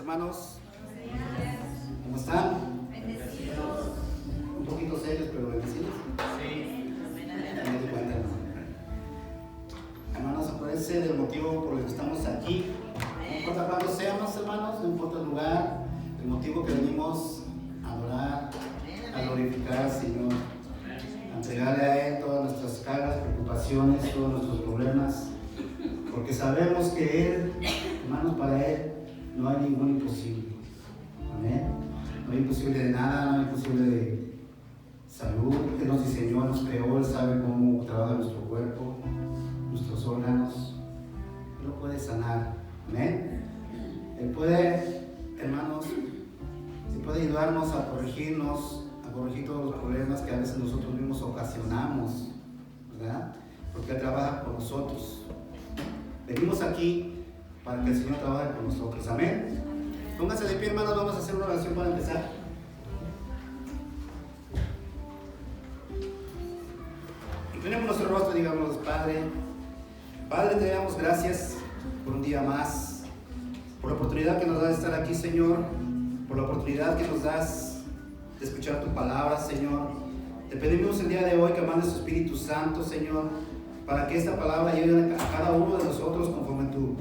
hermanos. ¿Cómo están? Bendecidos. Un poquito serios, pero bendecidos. Sí. Me di cuenta, hermanos, acuérdense del motivo por el que estamos aquí. No importa cuándo seamos, hermanos, no importa el lugar, el motivo que venimos a adorar, a glorificar al Señor, a entregarle a Él todas nuestras cargas, preocupaciones, todos nuestros problemas, porque sabemos que Él, hermanos, para Él no hay ningún imposible. Amén. No hay imposible de nada, no hay imposible de salud. Él nos diseñó, nos creó, Él sabe cómo trabaja nuestro cuerpo, nuestros órganos. Él lo puede sanar. Amén. Él puede, hermanos, Él puede ayudarnos a corregirnos, a corregir todos los problemas que a veces nosotros mismos ocasionamos, ¿verdad? Porque Él trabaja con nosotros. Venimos aquí para que el Señor trabaje con nosotros. Amén. Pónganse de pie, hermanos, vamos a hacer una oración para empezar. Inclinemos nuestro rostro y digamos: Padre, te damos gracias por un día más, por la oportunidad que nos das de estar aquí, Señor, por la oportunidad que nos das de escuchar tu palabra, Señor. Te pedimos el día de hoy que mandes tu Espíritu Santo, Señor, para que esta palabra llegue a cada uno de nosotros conforme tu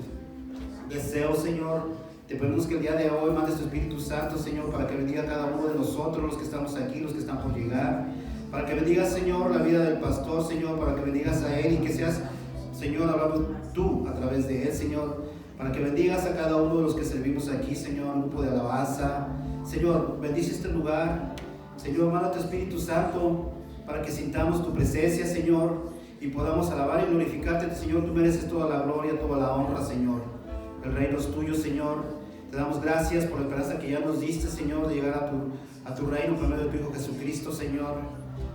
deseo, Señor. Te pedimos que el día de hoy mandes tu Espíritu Santo, Señor, para que bendiga a cada uno de nosotros, los que estamos aquí, los que están por llegar, para que bendigas, Señor, la vida del pastor, Señor, para que bendigas a él y que seas, Señor, hablando tú a través de él, Señor, para que bendigas a cada uno de los que servimos aquí, Señor, un grupo de alabanza. Señor, bendice este lugar, Señor, manda tu Espíritu Santo para que sintamos tu presencia, Señor, y podamos alabar y glorificarte, Señor. Tú mereces toda la gloria, toda la honra, Señor. El reino es tuyo, Señor. Te damos gracias por la esperanza que ya nos diste, Señor, de llegar a tu reino por medio de tu Hijo Jesucristo, Señor.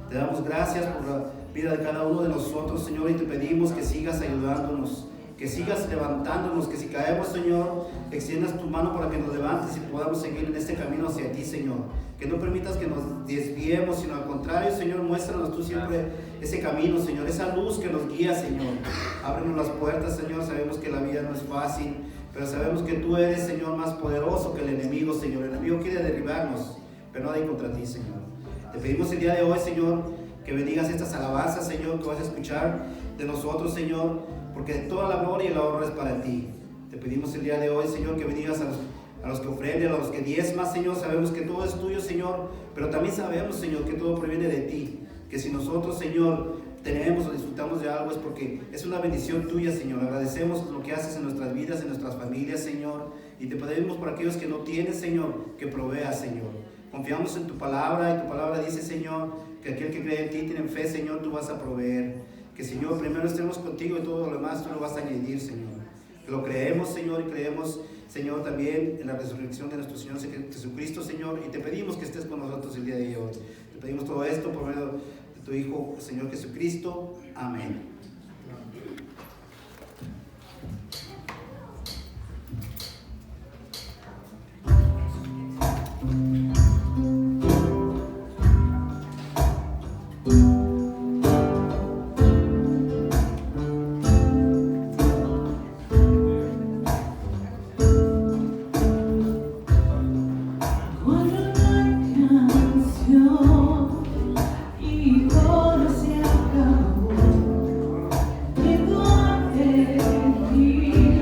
Te damos gracias por la vida de cada uno de nosotros, Señor, y te pedimos que sigas ayudándonos, que sigas levantándonos, que si caemos, Señor, extiendas tu mano para que nos levantes y podamos seguir en este camino hacia ti, Señor. Que no permitas que nos desviemos, sino al contrario, Señor, muéstranos tú siempre ese camino, Señor, esa luz que nos guía, Señor. Ábrenos las puertas, Señor. Sabemos que la vida no es fácil, pero sabemos que tú eres, Señor, más poderoso que el enemigo, Señor. El enemigo quiere derribarnos, pero no hay contra ti, Señor. Te pedimos el día de hoy, Señor, que bendigas estas alabanzas, Señor, que vas a escuchar de nosotros, Señor, porque toda la gloria y la honra es para ti. Te pedimos el día de hoy, Señor, que bendigas a los que ofrenden, a los que diezman, Señor. Sabemos que todo es tuyo, Señor, pero también sabemos, Señor, que todo proviene de ti. Que si nosotros, Señor, tenemos o disfrutamos de algo es porque es una bendición tuya, Señor. Agradecemos lo que haces en nuestras vidas, en nuestras familias, Señor, y te pedimos por aquellos que no tienen, Señor, que proveas, Señor. Confiamos en tu palabra, y tu palabra dice, Señor, que aquel que cree en ti tiene fe, Señor, tú vas a proveer. Que, Señor, primero estemos contigo y todo lo demás tú lo vas a añadir, Señor. Que lo creemos, Señor, y creemos, Señor, también en la resurrección de nuestro Señor Jesucristo, Señor, y te pedimos que estés con nosotros el día de hoy. Te pedimos todo esto por medio de tu Hijo, Señor Jesucristo. Amén. Y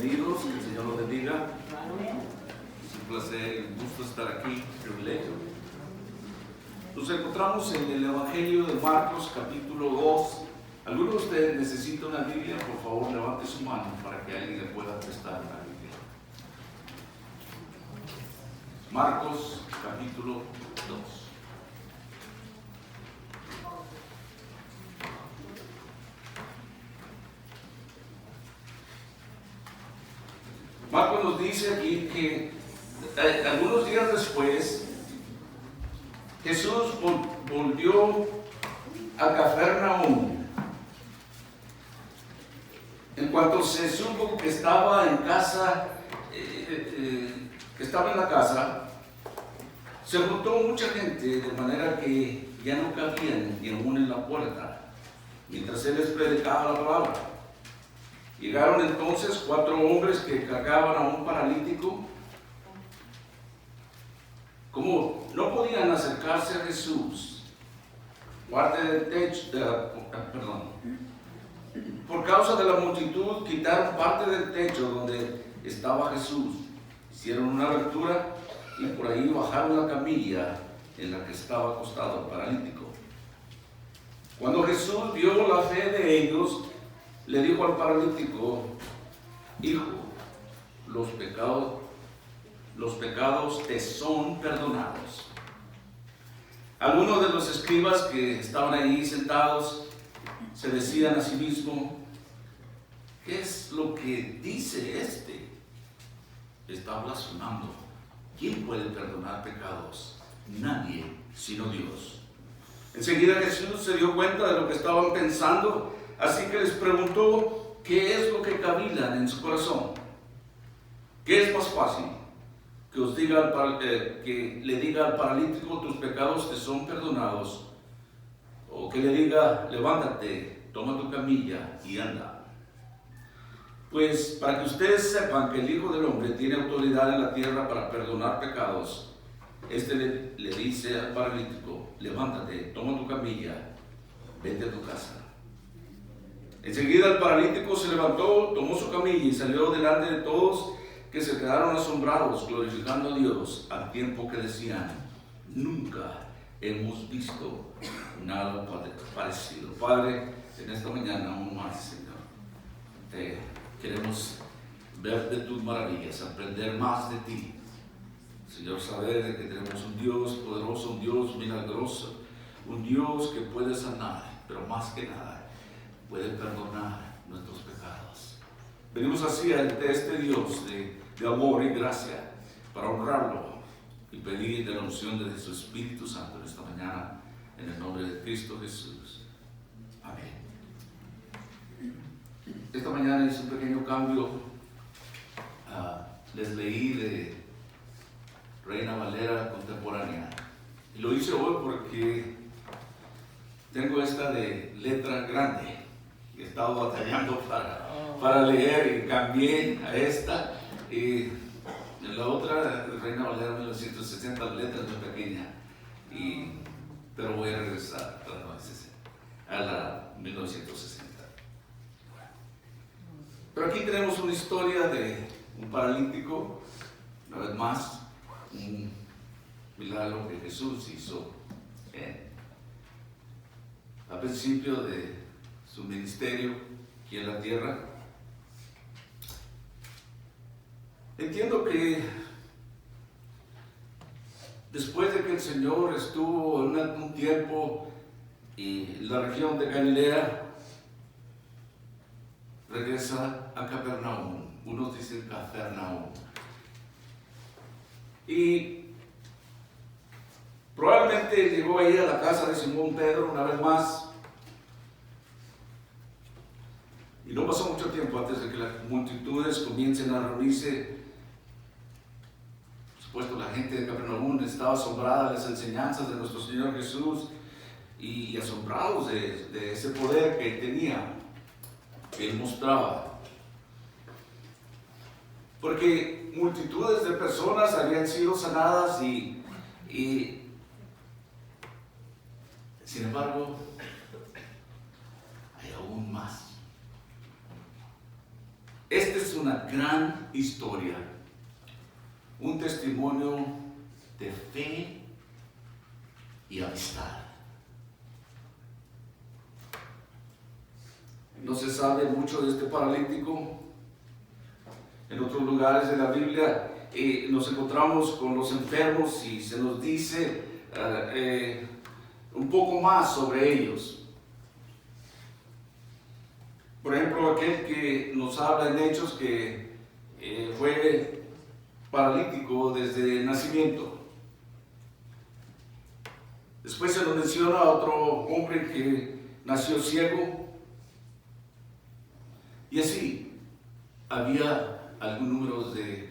bienvenidos, que el Señor los bendiga. Es un placer y un gusto estar aquí, un privilegio. Nos encontramos en el Evangelio de Marcos, capítulo 2. ¿Alguno de ustedes necesita una Biblia? Por favor, levante su mano para que alguien le pueda prestar una Biblia. Marcos, capítulo 2. Marcos nos dice aquí que algunos días después Jesús volvió a Cafarnaúm. En cuanto se supo que estaba en casa, en la casa, se juntó mucha gente de manera que ya no cabían ni aún en la puerta, mientras él les predicaba la palabra. Llegaron entonces 4 hombres que cargaban a un paralítico. Como no podían acercarse a Jesús, por causa de la multitud, quitaron parte del techo donde estaba Jesús. Hicieron una abertura y por ahí bajaron la camilla en la que estaba acostado el paralítico. Cuando Jesús vio la fe de ellos, le dijo al paralítico: hijo, los pecados te son perdonados. Algunos de los escribas que estaban ahí sentados se decían a sí mismos: ¿qué es lo que dice este? Está blasfemando. ¿Quién puede perdonar pecados? Nadie, sino Dios. Enseguida Jesús se dio cuenta de lo que estaban pensando, así que les preguntó qué es lo que cavilan en su corazón. ¿Qué es más fácil? Que le diga al paralítico: tus pecados te son perdonados, o que le diga: levántate, toma tu camilla y anda. Pues para que ustedes sepan que el Hijo del Hombre tiene autoridad en la tierra para perdonar pecados, le dice al paralítico: levántate, toma tu camilla, vete a tu casa. Enseguida el paralítico se levantó, tomó su camilla y salió delante de todos, que se quedaron asombrados, glorificando a Dios, al tiempo que decían: nunca hemos visto nada parecido. Padre, en esta mañana aún más, Señor, queremos ver de tus maravillas, aprender más de ti. Señor, saber de que tenemos un Dios poderoso, un Dios milagroso, un Dios que puede sanar, pero más que nada, puede perdonar nuestros pecados. Venimos así ante este Dios de amor y gracia para honrarlo y pedir de la unción de su Espíritu Santo en esta mañana, en el nombre de Cristo Jesús. Amén. Esta mañana hice un pequeño cambio. Les leí de Reina Valera contemporánea y lo hice hoy porque tengo esta de letra grande. He estado batallando para leer y cambié a esta. Y en la otra, Reina Valera 1960, la letra es muy pequeña, pero voy a regresar a la 1960. Pero aquí tenemos una historia de un paralítico, una vez más, un milagro que Jesús hizo al principio de su ministerio aquí en la tierra. Entiendo que después de que el Señor estuvo un tiempo en la región de Galilea, regresa a Cafarnaúm. Unos dicen Cafarnaúm. Y probablemente llegó ahí a la casa de Simón Pedro una vez más. Y no pasó mucho tiempo antes de que las multitudes comiencen a reunirse. Por supuesto, la gente de Cafarnaúm estaba asombrada de las enseñanzas de nuestro Señor Jesús y asombrados de ese poder que él tenía, que él mostraba. Porque multitudes de personas habían sido sanadas y sin embargo, hay aún más. Este es una gran historia, un testimonio de fe y amistad. No se sabe mucho de este paralítico. En otros lugares de la Biblia nos encontramos con los enfermos y se nos dice un poco más sobre ellos. Por ejemplo, aquel que nos habla en Hechos que fue paralítico desde el nacimiento. Después se nos menciona a otro hombre que nació ciego. Y así, había algún número de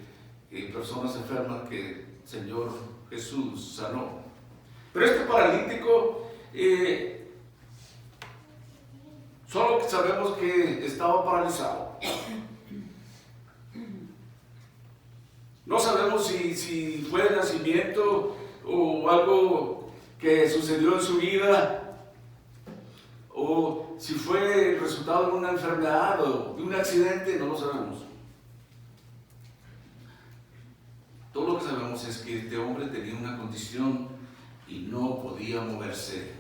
personas enfermas que el Señor Jesús sanó. Pero este paralítico, solo sabemos que estaba paralizado. No sabemos si fue el nacimiento o algo que sucedió en su vida, o si fue el resultado de una enfermedad o de un accidente, no lo sabemos. Todo lo que sabemos es que este hombre tenía una condición y no podía moverse.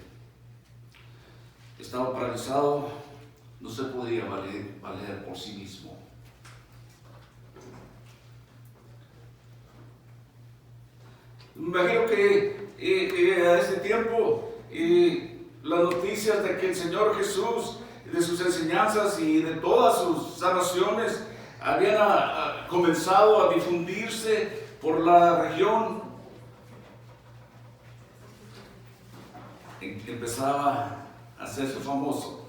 Estaba paralizado, no se podía valer por sí mismo. Me imagino que a ese tiempo las noticias de que el Señor Jesús, de sus enseñanzas y de todas sus sanaciones habían comenzado a difundirse por la región. Empezaba a hacerse famoso.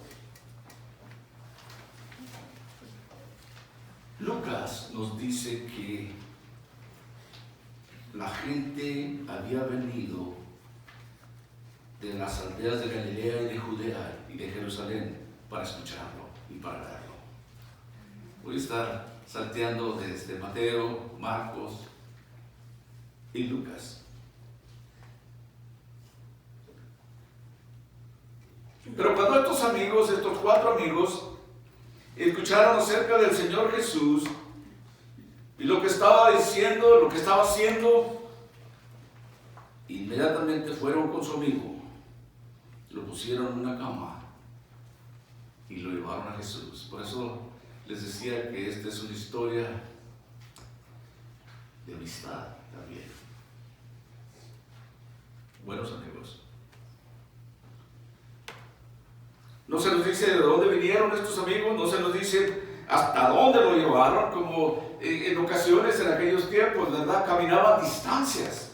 Lucas nos dice que la gente había venido de las aldeas de Galilea y de Judea y de Jerusalén para escucharlo y para verlo. Voy a estar salteando desde Mateo, Marcos y Lucas. Pero cuando estos 4 amigos, escucharon acerca del Señor Jesús y lo que estaba diciendo, lo que estaba haciendo, inmediatamente fueron con su amigo. Lo pusieron en una cama y lo llevaron a Jesús. Por eso les decía que esta es una historia de amistad también. Buenos amigos. No se nos dice de dónde vinieron estos amigos, no se nos dice hasta dónde lo llevaron, como en ocasiones en aquellos tiempos, ¿verdad? Caminaban distancias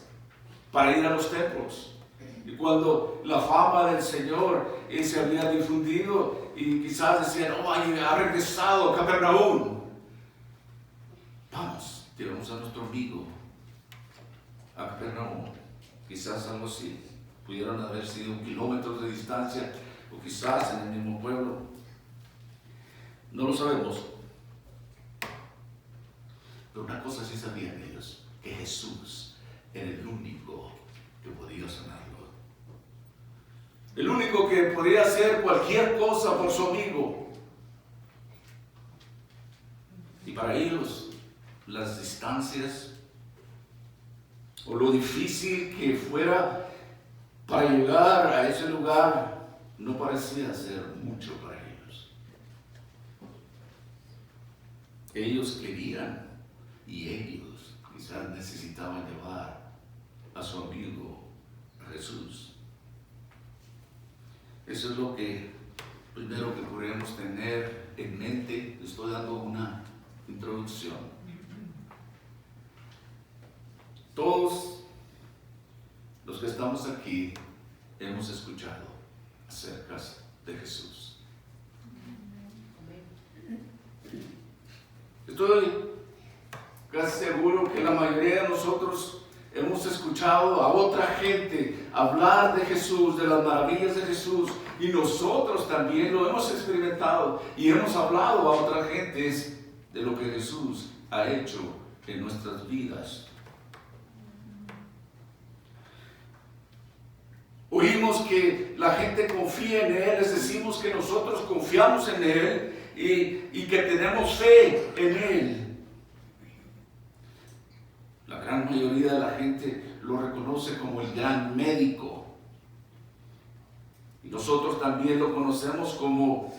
para ir a los templos. Y cuando la fama del Señor se había difundido y quizás decían, oh, ha regresado a Capernaum. Vamos, llevamos a nuestro amigo a Capernaum. Quizás algo así. Pudieron haber sido kilómetros de distancia o quizás en el mismo pueblo. No lo sabemos. Pero una cosa sí sabían ellos, que Jesús era el único que podía sanarlo. El único que podía hacer cualquier cosa por su amigo. Y para ellos, las distancias o lo difícil que fuera para llegar a ese lugar no parecía ser mucho para ellos. Ellos querían y ellos quizás necesitaban llevar a su amigo a Jesús. Eso es lo que primero que podríamos tener en mente. Estoy dando una introducción. Todos los que estamos aquí hemos escuchado acerca de Jesús. Estoy casi seguro que la mayoría de nosotros hemos escuchado a otra gente hablar de Jesús, de las maravillas de Jesús, y nosotros también lo hemos experimentado y hemos hablado a otras gentes de lo que Jesús ha hecho en nuestras vidas. Oímos que la gente confía en Él, les decimos que nosotros confiamos en Él y que tenemos fe en Él. La gran mayoría de la gente lo reconoce como el gran médico. Y nosotros también lo conocemos como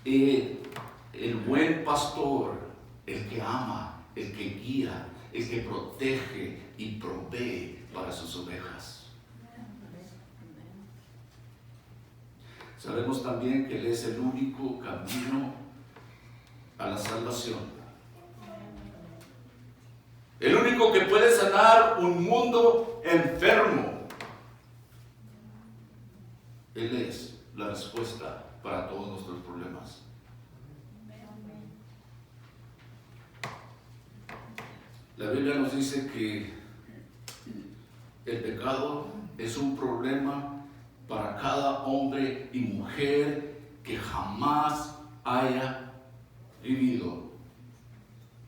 el buen pastor, el que ama, el que guía, el que protege y provee para sus ovejas. Sabemos también que Él es el único camino a la salvación. El único que puede sanar un mundo enfermo. Él es la respuesta para todos nuestros problemas. La Biblia nos dice que el pecado es un problema para cada hombre y mujer que jamás haya vivido.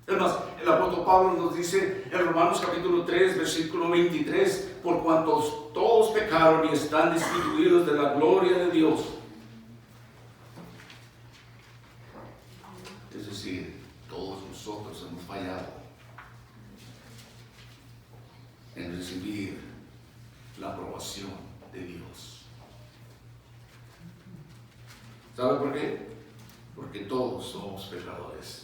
Es más, el apóstol Pablo nos dice en Romanos capítulo 3, versículo 23, por cuanto todos pecaron y están destituidos de la gloria de Dios. Es decir, todos nosotros hemos fallado en recibir la aprobación de Dios. ¿Sabe por qué? Porque todos somos pecadores.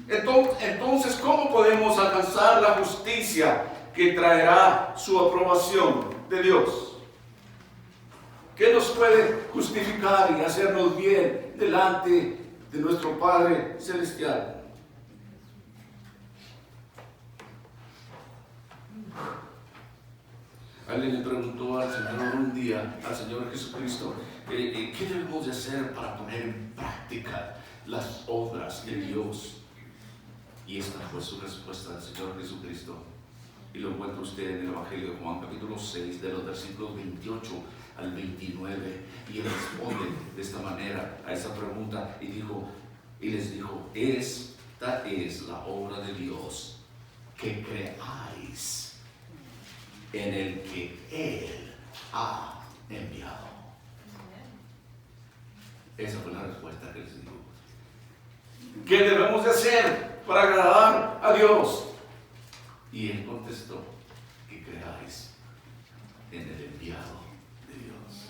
Entonces, ¿cómo podemos alcanzar la justicia que traerá su aprobación de Dios? ¿Qué nos puede justificar y hacernos bien delante de nuestro Padre Celestial? Alguien le preguntó al Señor un día, al Señor Jesucristo, ¿qué debemos de hacer para poner en práctica las obras de Dios? Y esta fue su respuesta al Señor Jesucristo. Y lo encuentra usted en el Evangelio de Juan, capítulo 6, de los versículos 28 al 29. Y Él responde de esta manera a esa pregunta y les dijo, esta es la obra de Dios, que creáis en el que Él ha enviado. Esa fue la respuesta que les dio. ¿Qué debemos de hacer para agradar a Dios? Y Él contestó, que creáis en el enviado de Dios.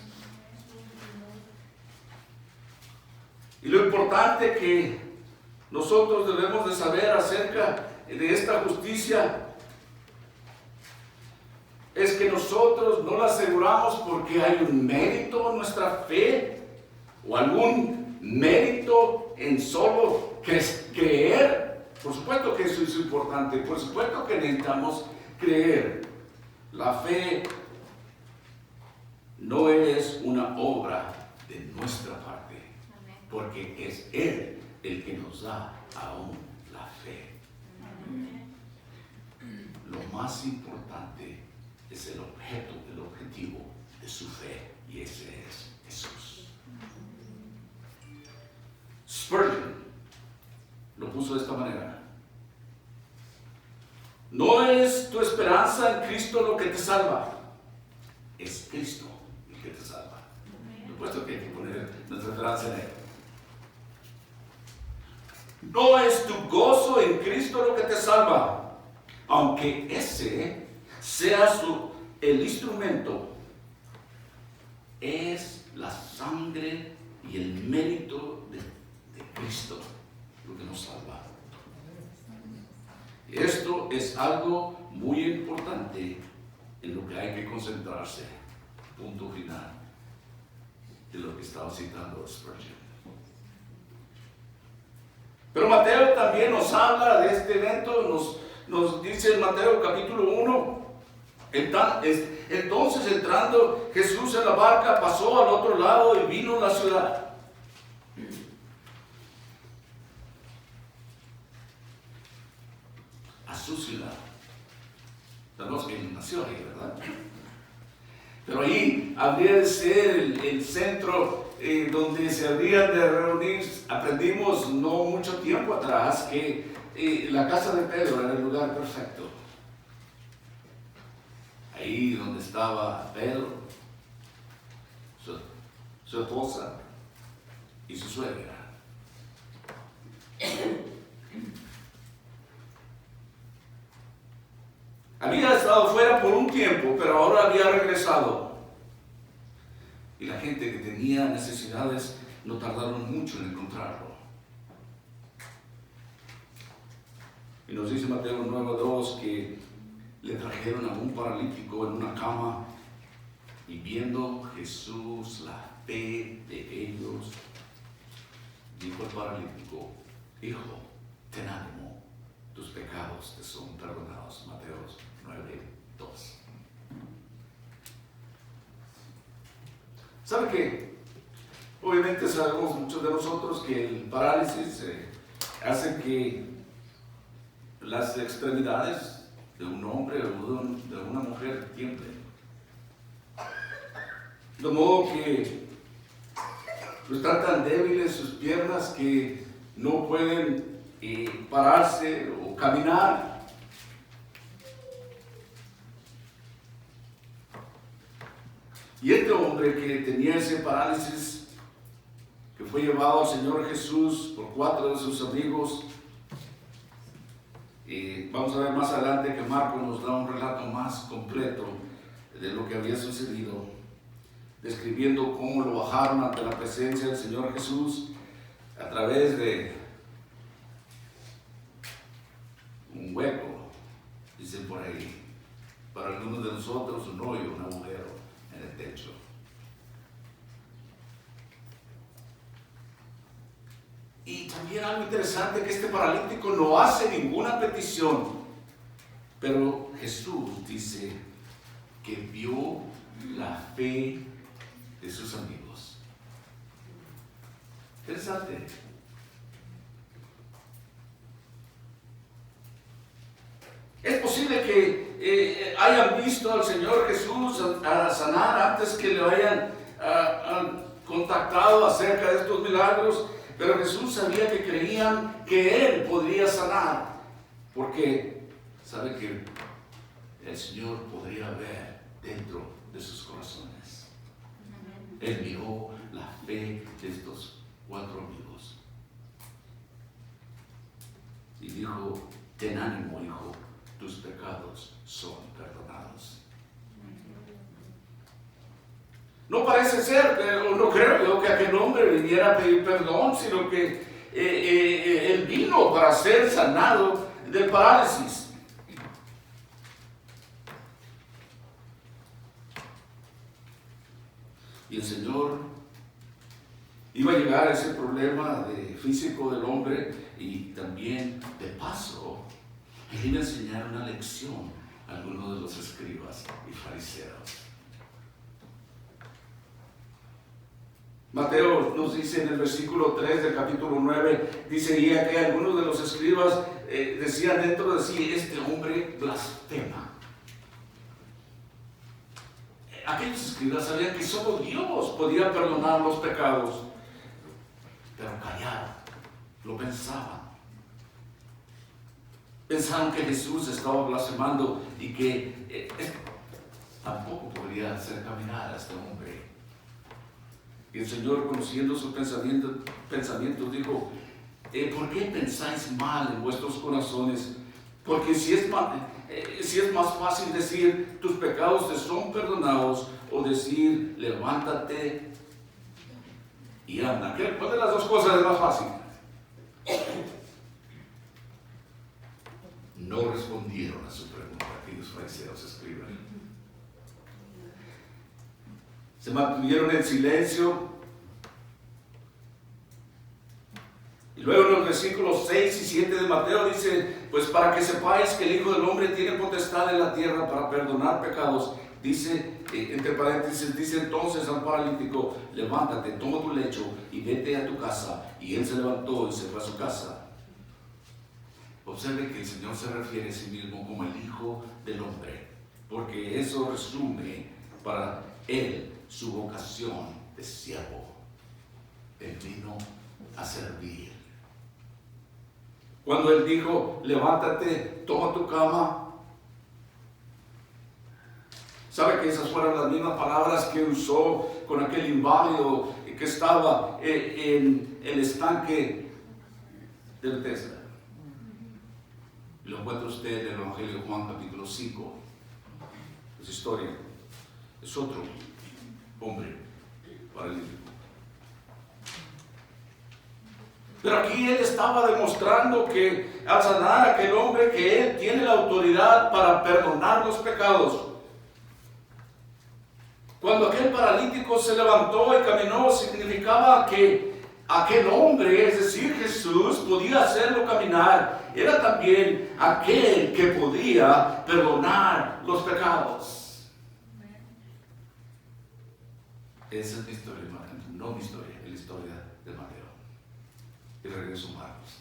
Y lo importante que nosotros debemos de saber acerca de esta justicia es que nosotros no la aseguramos porque hay un mérito en nuestra fe o algún mérito en solo creer. Por supuesto que eso es importante, por supuesto que necesitamos creer. La fe no es una obra de nuestra parte, porque es Él el que nos da aún la fe. Lo más importante es el objeto, el objetivo de su fe, y ese es Jesús. Spurgeon lo puso de esta manera: no es tu esperanza en Cristo lo que te salva, es Cristo el que te salva. Por supuesto que hay que poner nuestra esperanza en Él. No es tu gozo en Cristo lo que te salva, aunque ese sea el instrumento, es la sangre y el mérito de Cristo lo que nos salva. Esto es algo muy importante en lo que hay que concentrarse. Punto final de lo que estaba citando Spurgeon. Pero Mateo también nos habla de este evento, nos dice en Mateo capítulo 1, entonces entrando Jesús en la barca, pasó al otro lado y vino a la ciudad. A su ciudad. Sabemos que él nació ahí, ¿verdad? Pero ahí habría de ser el centro donde se habrían de reunir. Aprendimos no mucho tiempo atrás que la casa de Pedro era el lugar perfecto. Ahí donde estaba Pedro, su esposa, y su suegra. Había estado fuera por un tiempo, pero ahora había regresado. Y la gente que tenía necesidades no tardaron mucho en encontrarlo. Y nos dice Mateo 9:2 que le trajeron a un paralítico en una cama, y viendo Jesús la fe de ellos, dijo al paralítico: hijo, ten ánimo, tus pecados te son perdonados. Mateo 9:2. ¿Sabe qué? Obviamente sabemos muchos de nosotros que el parálisis hace que las extremidades de un hombre o de una mujer tiemblen. De modo que están tan débiles sus piernas que no pueden pararse o caminar. Y este hombre que tenía ese parálisis, que fue llevado al Señor Jesús por 4 de sus amigos, vamos a ver más adelante que Marcos nos da un relato más completo de lo que había sucedido, describiendo cómo lo bajaron ante la presencia del Señor Jesús a través de un hueco, dicen por ahí, para algunos de nosotros un hoyo, un agujero en el techo. Y también algo interesante, que este paralítico no hace ninguna petición, pero Jesús dice que vio la fe de sus amigos. Interesante. Es posible que hayan visto al Señor Jesús a sanar antes que le hayan contactado acerca de estos milagros, pero Jesús sabía que creían que Él podría sanar, porque sabe que el Señor podría ver dentro de sus corazones. Él miró la fe de estos 4 amigos y dijo: ten ánimo, hijo, tus pecados son perdonados. No parece ser, o no creo yo, que aquel hombre viniera a pedir perdón, sino que él vino para ser sanado del parálisis. Y el Señor iba a llegar a ese problema físico del hombre, y también, de paso, Él iba a enseñar una lección a algunos de los escribas y fariseos. Mateo nos dice en el versículo 3 del capítulo 9, dice que algunos de los escribas decían dentro de sí: este hombre blasfema. Aquellos escribas sabían que solo Dios podía perdonar los pecados, pero callaron, lo pensaban. Pensaron que Jesús estaba blasfemando y que tampoco podría hacer caminar a este hombre. Y el Señor, conociendo sus pensamientos, dijo: ¿por qué pensáis mal en vuestros corazones? Porque si es más fácil decir tus pecados te son perdonados, o decir levántate y anda. ¿Cuál de las dos cosas es más fácil? No respondieron a su pregunta aquellos fariseos escriban. Se mantuvieron en silencio. Y luego en los versículos 6 y 7 de Mateo dice: pues para que sepáis que el Hijo del Hombre tiene potestad en la tierra para perdonar pecados. Dice, entre paréntesis, dice entonces al paralítico: levántate, toma tu lecho y vete a tu casa. Y él se levantó y se fue a su casa. Observe que el Señor se refiere a sí mismo como el Hijo del Hombre, porque eso resume para Él su vocación de siervo. Él vino a servir. Cuando Él dijo: levántate, toma tu cama, ¿sabe que esas fueron las mismas palabras que usó con aquel inválido que estaba en el estanque de Bethesda. Lo encuentra usted en el Evangelio de Juan, capítulo 5. Es historia. Es otro hombre paralítico. Pero aquí él estaba demostrando que al sanar a aquel hombre, que él tiene la autoridad para perdonar los pecados. Cuando aquel paralítico se levantó y caminó, significaba que aquel hombre, es decir, Jesús, podía hacerlo caminar. Era también aquel que podía perdonar los pecados. Esa es mi historia, no mi historia, es la historia de Mateo. Y regreso a Marcos.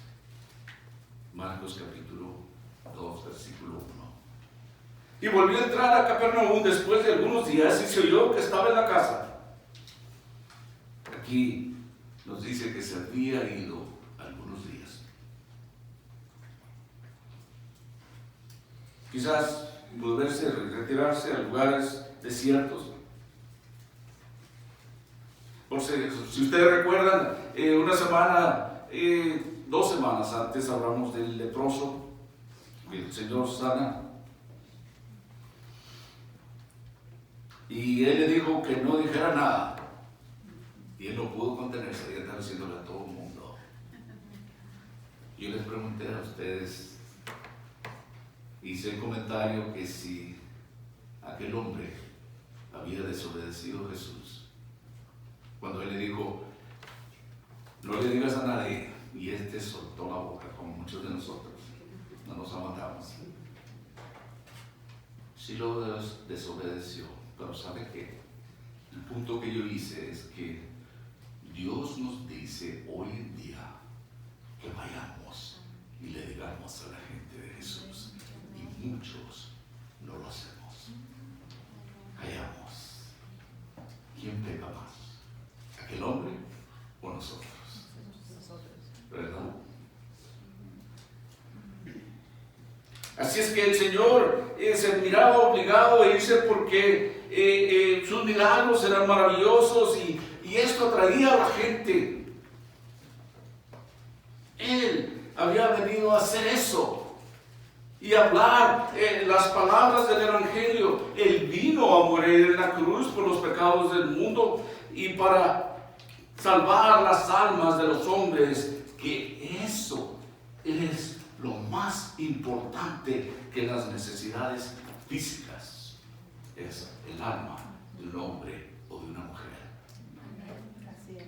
Marcos capítulo 2, versículo 1. Y volvió a entrar a Capernaum después de algunos días y se oyó que estaba en la casa. Aquí nos dice que se había ido algunos días. Quizás volverse, retirarse a lugares desiertos. Por si ustedes recuerdan, una semana, 2 semanas antes hablamos del leproso, que el Señor sana. Y él le dijo que no dijera nada. Y él no pudo contenerse y andaba diciéndole a todo el mundo. Yo les pregunté a ustedes, hice el comentario que si aquel hombre había desobedecido a Jesús, cuando él le dijo, no le digas a nadie, y este soltó la boca, como muchos de nosotros, no nos aguantamos. Sí lo desobedeció, pero ¿sabe qué? El punto que yo hice es que Dios nos dice hoy en día que vayamos y le digamos a la gente de Jesús, y muchos no lo hacemos. Callamos. ¿Quién peca más? ¿Aquel hombre o nosotros? ¿Verdad? Así es que el Señor se miraba obligado a irse porque sus milagros eran maravillosos y esto atraía a la gente. Él había venido a hacer eso y hablar las palabras del Evangelio. Él vino a morir en la cruz por los pecados del mundo y para salvar las almas de los hombres, que eso es lo más importante que las necesidades físicas, es el alma de un hombre o de una mujer. Así es.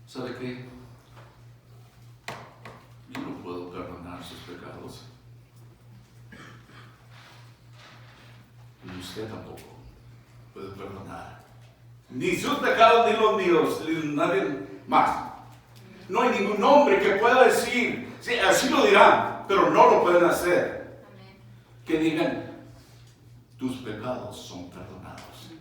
¿Sabe qué? Yo no puedo perdonar sus pecados. Y usted tampoco puede perdonar ni sus pecados ni los míos, ni nadie más. No hay ningún hombre que pueda decir, sí, así lo dirán, pero no lo pueden hacer. Que digan, tus pecados son perdonados.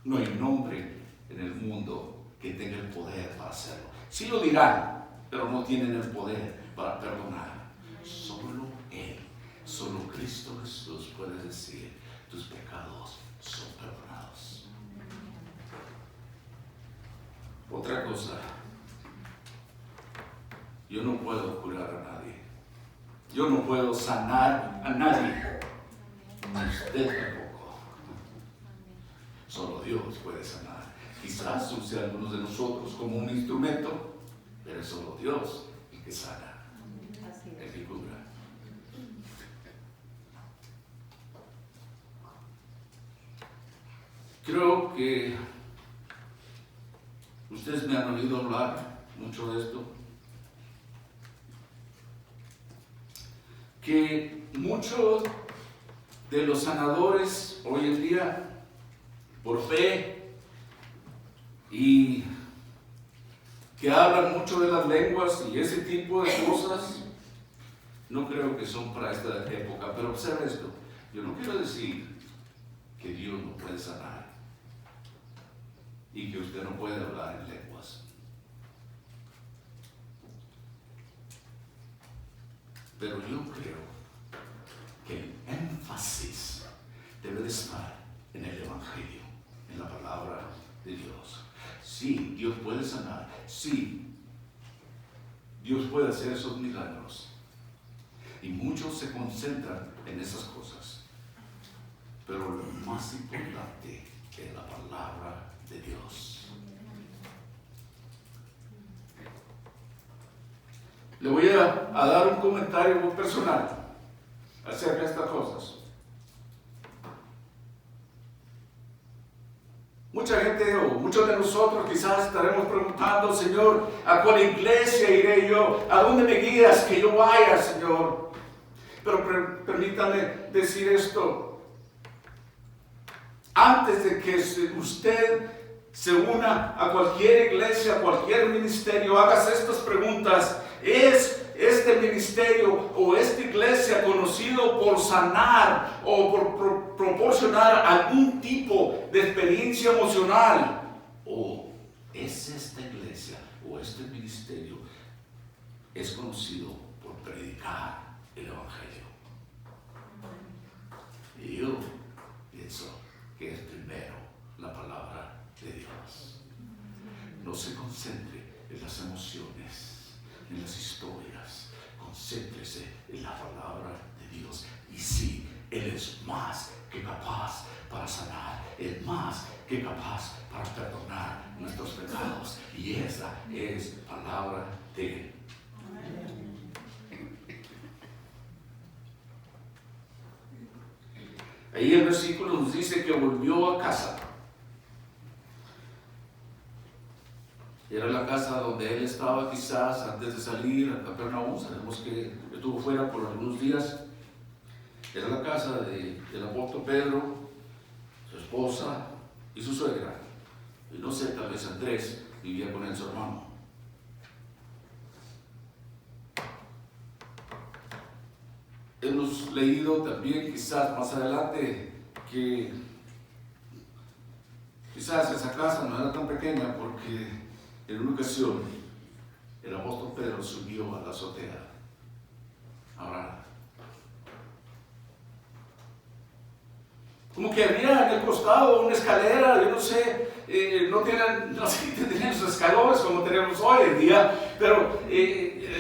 No hay un hombre en el mundo que tenga el poder para hacerlo. Sí lo dirán, pero no tienen el poder para perdonar. Solo Él, solo Cristo Jesús puede decir, tus pecados son perdonados. Otra cosa, yo no puedo curar a nadie. Yo no puedo sanar a nadie. Usted tampoco. Solo Dios puede sanar. Quizás use a algunos de nosotros como un instrumento, pero es solo Dios el que sana, el que cura. Creo que ustedes me han oído hablar mucho de esto. Que muchos de los sanadores hoy en día, por fe, y que hablan mucho de las lenguas y ese tipo de cosas, no creo que son para esta época. Pero observe esto, yo no quiero decir que Dios no puede sanar y que usted no puede hablar en lenguas. Pero yo creo que el énfasis debe de estar en el Evangelio, en la palabra de Dios. Sí, Dios puede sanar. Sí, Dios puede hacer esos milagros. Y muchos se concentran en esas cosas. Pero lo más importante es la palabra de Dios. Le voy a dar un comentario muy personal acerca de estas cosas. Mucha gente o muchos de nosotros quizás estaremos preguntando: Señor, ¿a cuál iglesia iré yo? ¿A dónde me guías que yo vaya, Señor? Pero permítame decir esto. Antes de que usted se una a cualquier iglesia, a cualquier ministerio, hagas estas preguntas. ¿Es este ministerio o esta iglesia conocido por sanar o por proporcionar algún tipo de experiencia emocional? ¿O es esta iglesia o este ministerio es conocido por predicar el Evangelio? Y yo pienso que es primero la palabra de Dios. No se concentre en las emociones, en las historias. Concéntrese en la palabra de Dios. Y sí, Él es más que capaz para sanar, es más que capaz para perdonar nuestros pecados. Y esa es palabra de Él. Ahí el versículo nos dice que volvió a casa. Era la casa donde él estaba quizás antes de salir a Capernaum. Sabemos que estuvo fuera por algunos días. Era la casa del apóstol Pedro, su esposa y su suegra. Y no sé, tal vez Andrés vivía con él, su hermano. Hemos leído también quizás más adelante que quizás esa casa no era tan pequeña porque en una ocasión el apóstol Pedro subió a la azotea a orar. Como que había en el costado una escalera, yo no sé, no tenían sus escalones como tenemos hoy en día, pero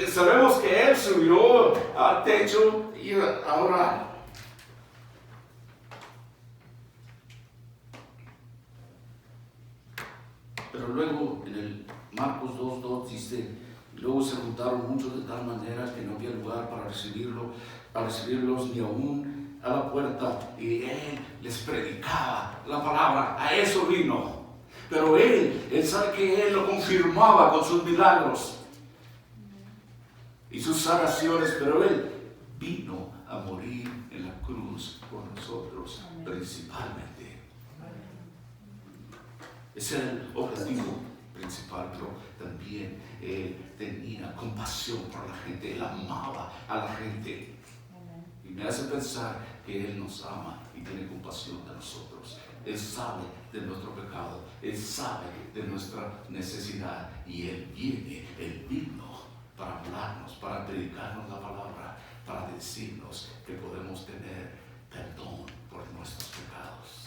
sabemos que él subió al techo y a orar. Pero luego en el Marcos 2:2 dice: luego se juntaron muchos de tal manera que no había lugar para recibirlos ni aún a la puerta, y él les predicaba la palabra. A eso vino. Pero él sabe que él lo confirmaba con sus milagros y sus sanaciones, pero él vino a morir en la cruz por nosotros principalmente. Ese era el objetivo principal, pero también él tenía compasión por la gente, él amaba a la gente. Y me hace pensar que Él nos ama y tiene compasión de nosotros. Él sabe de nuestro pecado, Él sabe de nuestra necesidad, y Él vino para hablarnos, para predicarnos la palabra, para decirnos que podemos tener perdón por nuestros pecados.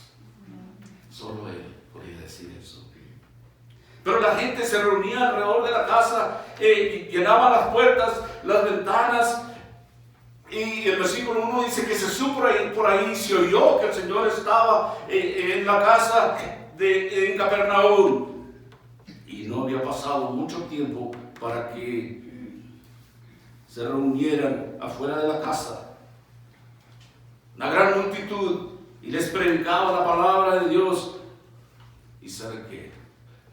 Solo Él podía decir eso. Pero la gente se reunía alrededor de la casa, llenaba las puertas, las ventanas. Y el versículo 1 dice que se supo por ahí, se oyó que el Señor estaba en la casa en Capernaum. Y no había pasado mucho tiempo para que se reunieran afuera de la casa una gran multitud y les predicaba la palabra de Dios. Y saben que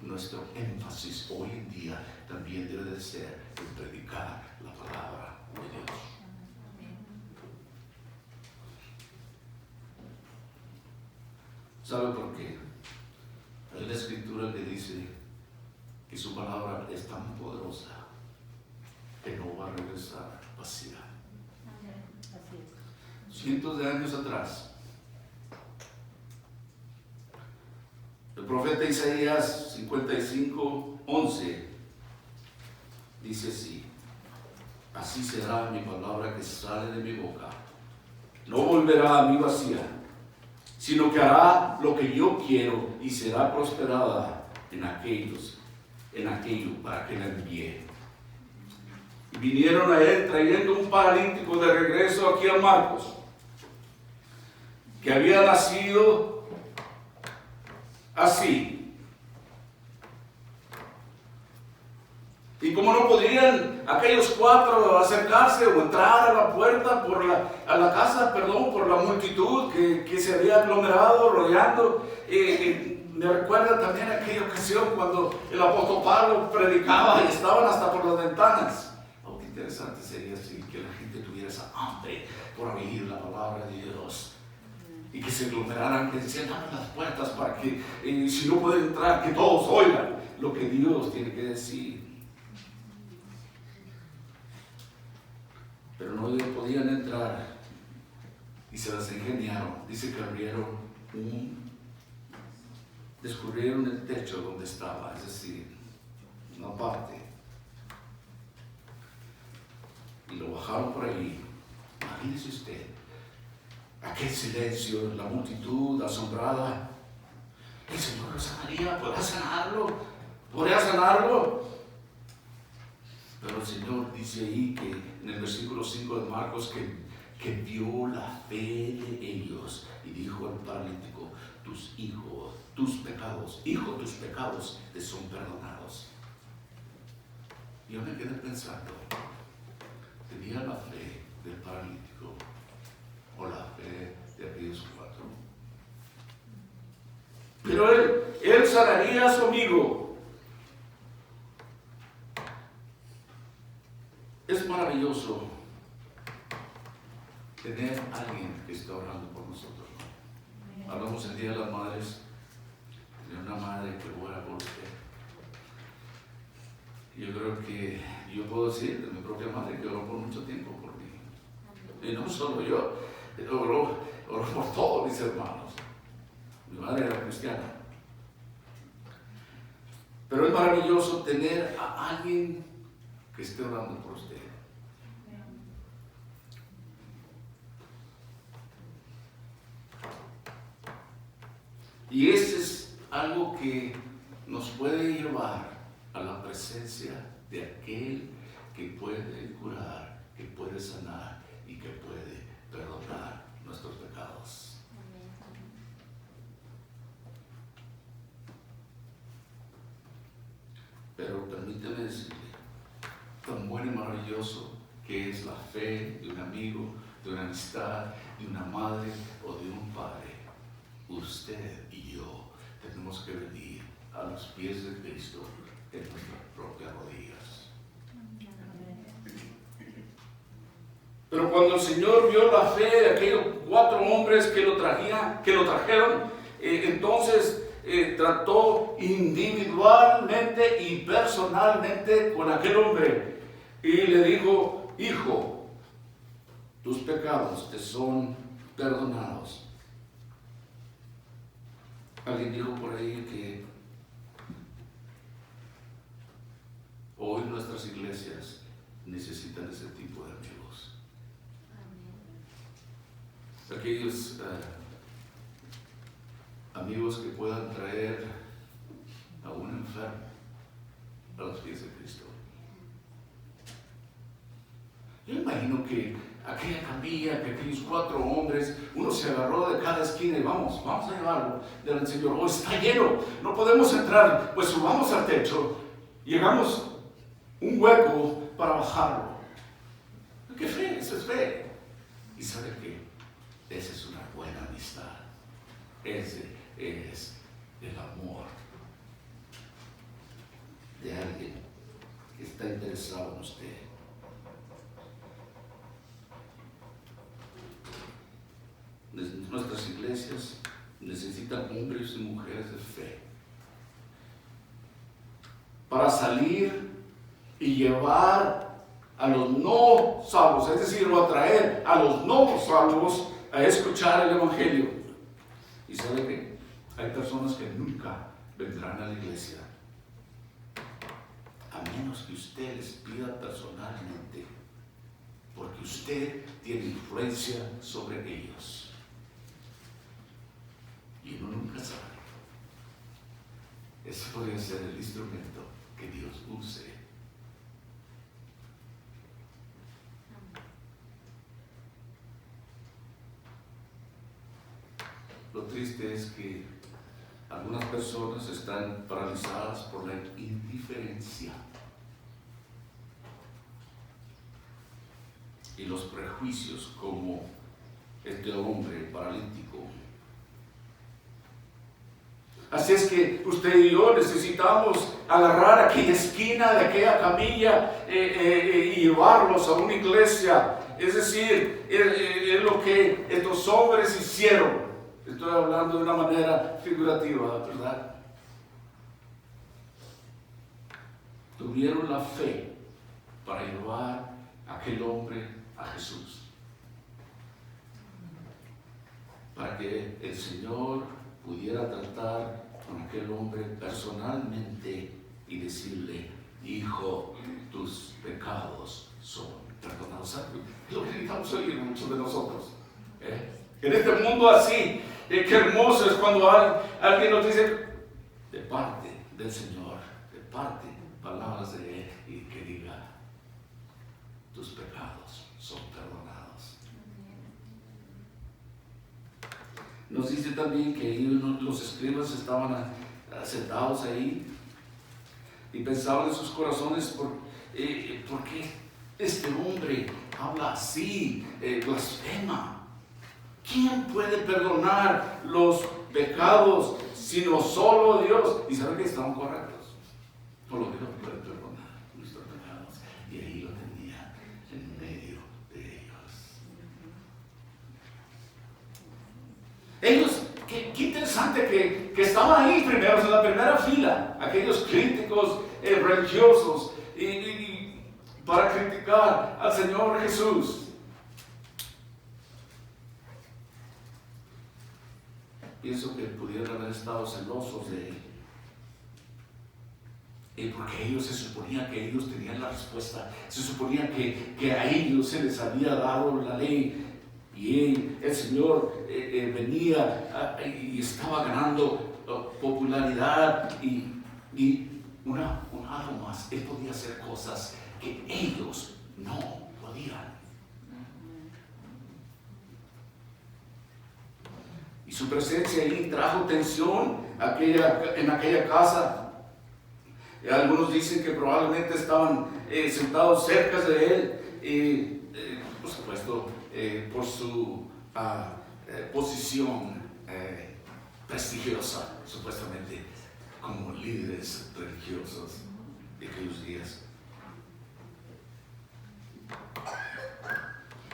nuestro énfasis hoy en día también debe de ser en predicar la palabra de Dios. ¿Sabe por qué? En la Escritura le dice que su palabra es tan poderosa que no va a regresar vacía. Cientos de años atrás, el profeta Isaías 55:11 dice así: así será mi palabra que sale de mi boca, no volverá a mí vacía, sino que hará lo que yo quiero y será prosperada en aquello para que la envié. Y vinieron a él trayendo un paralítico de regreso aquí a Marcos, que había nacido así. Y como no podían aquellos 4 acercarse o entrar a la puerta a la casa, por la multitud que se había aglomerado, rodeando, me recuerda también aquella ocasión cuando el apóstol Pablo predicaba y estaban hasta por las ventanas. Oh, qué interesante sería si que la gente tuviera esa hambre por oír la palabra de Dios. Y que se aglomeraran, que decían, abran las puertas para que, si no pueden entrar, que todos oigan lo que Dios tiene que decir. Pero no podían entrar y se las ingeniaron. Dice que descubrieron el techo donde estaba, es decir, una parte, y lo bajaron por ahí. Imagínese usted aquel silencio, la multitud asombrada. El Señor lo sanaría, podría sanarlo. Pero el Señor dice ahí que en el versículo 5 de Marcos que vio la fe de ellos y dijo al paralítico, tus pecados te son perdonados. Yo me quedé pensando, ¿tenía la fe del paralítico o la fe de aquellos 4? Pero él sanaría a su amigo. Es maravilloso tener a alguien que está orando por nosotros. Hablamos el Día de las Madres, de una madre que ora por usted. Yo creo que yo puedo decir de mi propia madre que oró por mucho tiempo por mí. Y no solo yo, oró por todos mis hermanos. Mi madre era cristiana. Pero es maravilloso tener a alguien que esté orando por usted. Y ese es algo que nos puede llevar a la presencia de aquel que puede curar, que puede sanar y que puede perdonar nuestros pecados. Pero permíteme decirle, tan bueno y maravilloso que es la fe de un amigo, de una amistad, de una madre o de un padre. Usted y yo tenemos que venir a los pies de Cristo en nuestras propias rodillas. Pero cuando el Señor vio la fe de aquellos 4 hombres que lo trajeron, entonces trató individualmente y personalmente con aquel hombre y le dijo, hijo, tus pecados te son perdonados. Alguien dijo por ahí que hoy nuestras iglesias necesitan ese tipo de amigos. Aquellos amigos que puedan traer a un enfermo a los pies de Cristo. Yo imagino que aquella camilla, que aquellos 4 hombres, uno se agarró de cada esquina y vamos a llevarlo del Señor. Oh, está lleno, no podemos entrar, pues subamos al techo y hagamos un hueco para bajarlo. ¿Qué fe? Eso es fe. ¿Y sabe qué? Esa es una buena amistad. Ese es el amor de alguien que está interesado en usted. Nuestras iglesias necesitan hombres y mujeres de fe para salir y llevar a los no salvos, es decir, o atraer a los no salvos a escuchar el Evangelio. Y sabe que hay personas que nunca vendrán a la iglesia a menos que usted les pida personalmente, porque usted tiene influencia sobre ellos. nunca sabe. Ese podría ser el instrumento que Dios use. Lo triste es que algunas personas están paralizadas por la indiferencia y los prejuicios, como este hombre paralítico. Así es que usted y yo necesitamos agarrar aquella esquina de aquella camilla y llevarlos a una iglesia. Es decir, es lo que estos hombres hicieron. Estoy hablando de una manera figurativa, ¿verdad? Tuvieron la fe para llevar a aquel hombre a Jesús, para que el Señor pudiera tratar con aquel hombre personalmente y decirle: hijo, tus pecados son perdonados. ¿Sabe lo que necesitamos oír muchos de nosotros? En este mundo así, qué hermoso es cuando alguien nos dice de parte del Señor, de parte, palabras de Él, y que diga: tus pecados son perdonados. Nos dice también que los escribas estaban sentados ahí y pensaban en sus corazones: ¿por qué este hombre habla así, blasfema? ¿Quién puede perdonar los pecados sino solo Dios? Y saben que estaban correctos. Solo Dios puede perdonar nuestros pecados. Y ahí lo tenía en medio de ellos. Ellos, qué interesante que estaban ahí primeros, en la primera fila, aquellos críticos religiosos, y para criticar al Señor Jesús. Pienso que pudieran haber estado celosos de él. Porque ellos se suponía que ellos tenían la respuesta. Se suponía que a ellos se les había dado la ley. Y el Señor venía y estaba ganando popularidad. Y algo más. Él podía hacer cosas que ellos no podían. Y su presencia ahí trajo tensión en aquella casa. Y algunos dicen que probablemente estaban sentados cerca de él, y por supuesto por su posición prestigiosa, supuestamente, como líderes religiosos de aquellos días.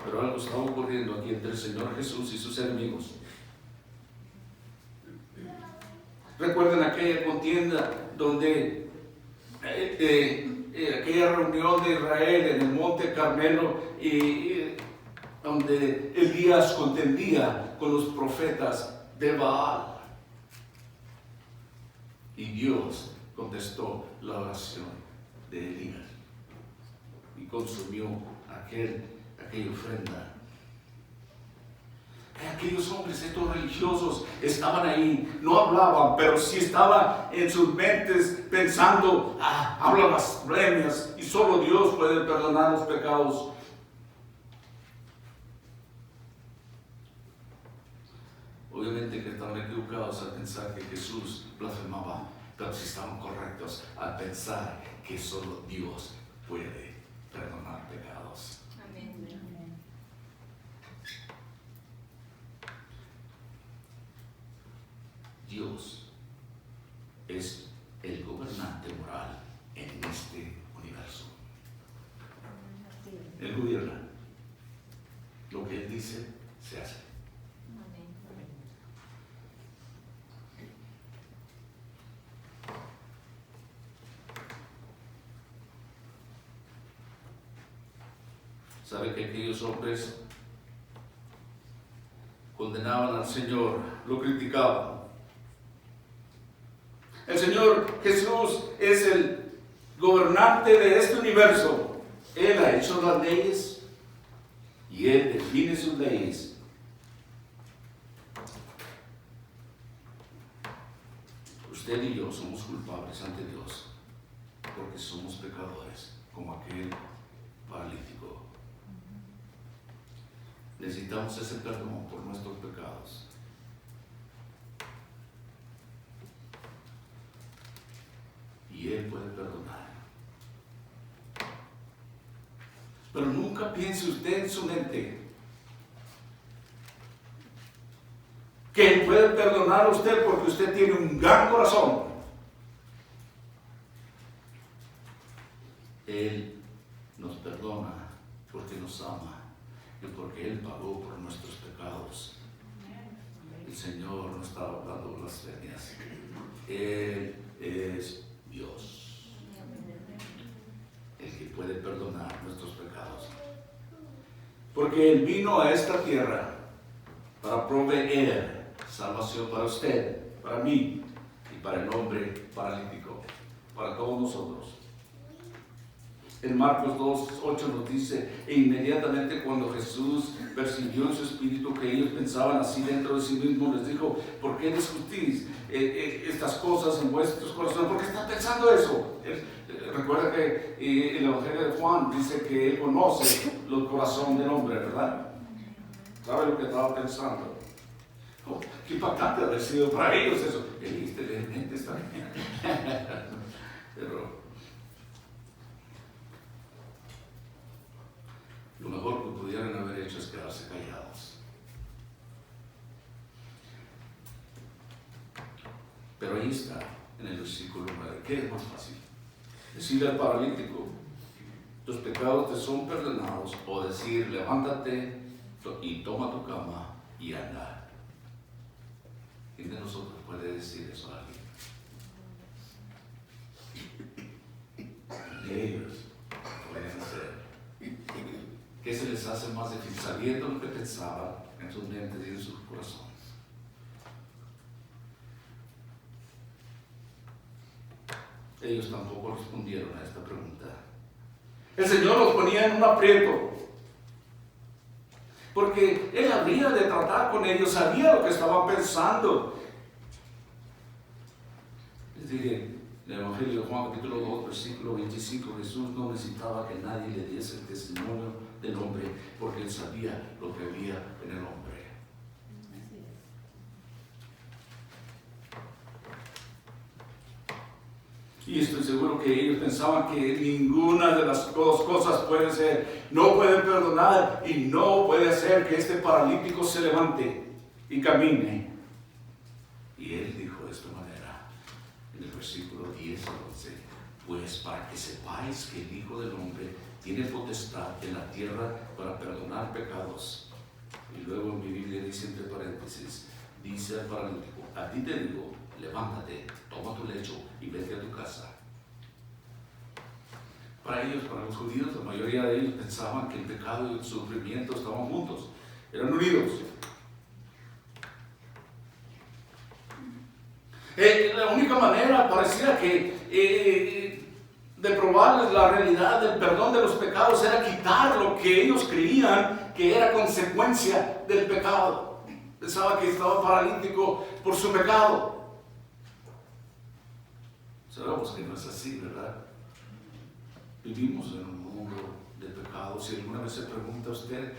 Pero algo estaba ocurriendo aquí entre el Señor Jesús y sus enemigos. Recuerden aquella contienda donde aquella reunión de Israel en el monte Carmelo, donde Elías contendía con los profetas de Baal, y Dios contestó la oración de Elías y consumió aquella ofrenda. Aquellos hombres, estos religiosos, estaban ahí, no hablaban, pero sí estaban en sus mentes pensando: hablan blasfemias y solo Dios puede perdonar los pecados. Obviamente que estaban equivocados al pensar que Jesús blasfemaba, pero sí estaban correctos al pensar que solo Dios puede perdonar pecados. Amén. Dios es el gobernante moral en este universo. Él gobierna. Lo que Él dice, se hace. ¿Sabe que aquellos hombres condenaban al Señor, lo criticaban? El Señor Jesús es el gobernante de este universo. Él ha hecho las leyes y Él define sus leyes. usted y yo somos culpables ante Dios porque somos pecadores, como aquel paralítico. Necesitamos ese perdón por nuestros pecados. Y Él puede perdonar. Pero nunca piense usted en su mente que Él puede perdonar a usted porque usted tiene un gran corazón. Él nos perdona porque nos ama y porque Él pagó por nuestros pecados. El Señor no está hablando blasfemias. Él es Dios, el que puede perdonar nuestros pecados. Porque Él vino a esta tierra para proveer salvación para usted, para mí y para el hombre paralítico, para todos nosotros. En Marcos 2:8 nos dice: e inmediatamente cuando Jesús percibió en su espíritu que ellos pensaban así dentro de sí mismos, les dijo: ¿por qué discutís estas cosas en vuestros corazones? ¿Por qué están pensando eso? Recuerda que el Evangelio de Juan dice que Él conoce el corazón del hombre, ¿verdad? ¿Sabe lo que estaba pensando? Oh, qué impactante haber sido para ellos eso. Evidentemente está bien. Pero lo mejor que pudieran haber hecho es quedarse callados. Pero ahí está, en el versículo 9. ¿Qué es más fácil? Decirle al paralítico: tus pecados te son perdonados, o decir: levántate y toma tu cama y anda. ¿Quién de nosotros puede decir eso a alguien? Y ellos pueden hacer. ¿Qué se les hace más difícil? Sabiendo lo que pensaban en sus mentes y en sus corazones. Ellos tampoco respondieron a esta pregunta. El Señor los ponía en un aprieto, porque Él habría de tratar con ellos, sabía lo que estaban pensando. Les dije, en el Evangelio de Juan capítulo 2, versículo 25, Jesús no necesitaba que nadie le diese el testimonio del hombre, porque Él sabía lo que había en el hombre. Y estoy seguro que ellos pensaban que ninguna de las dos cosas puede ser. No puede perdonar y no puede hacer que este paralítico se levante y camine. Y Él dijo de esta manera, en el versículo 10 al 11: pues para que sepáis que el Hijo del Hombre tiene potestad en la tierra para perdonar pecados. Y luego en mi Biblia dice entre paréntesis, dice al paralítico: a ti te digo, levántate, toma tu lecho y vete a tu casa. Para ellos, para los judíos, la mayoría de ellos pensaban que el pecado y el sufrimiento estaban juntos, eran unidos. La única manera parecía que de probarles la realidad del perdón de los pecados era quitar lo que ellos creían que era consecuencia del pecado. Pensaba que estaba paralítico por su pecado. Sabemos que no es así, ¿verdad? Vivimos en un mundo de pecado. Si alguna vez se pregunta a usted: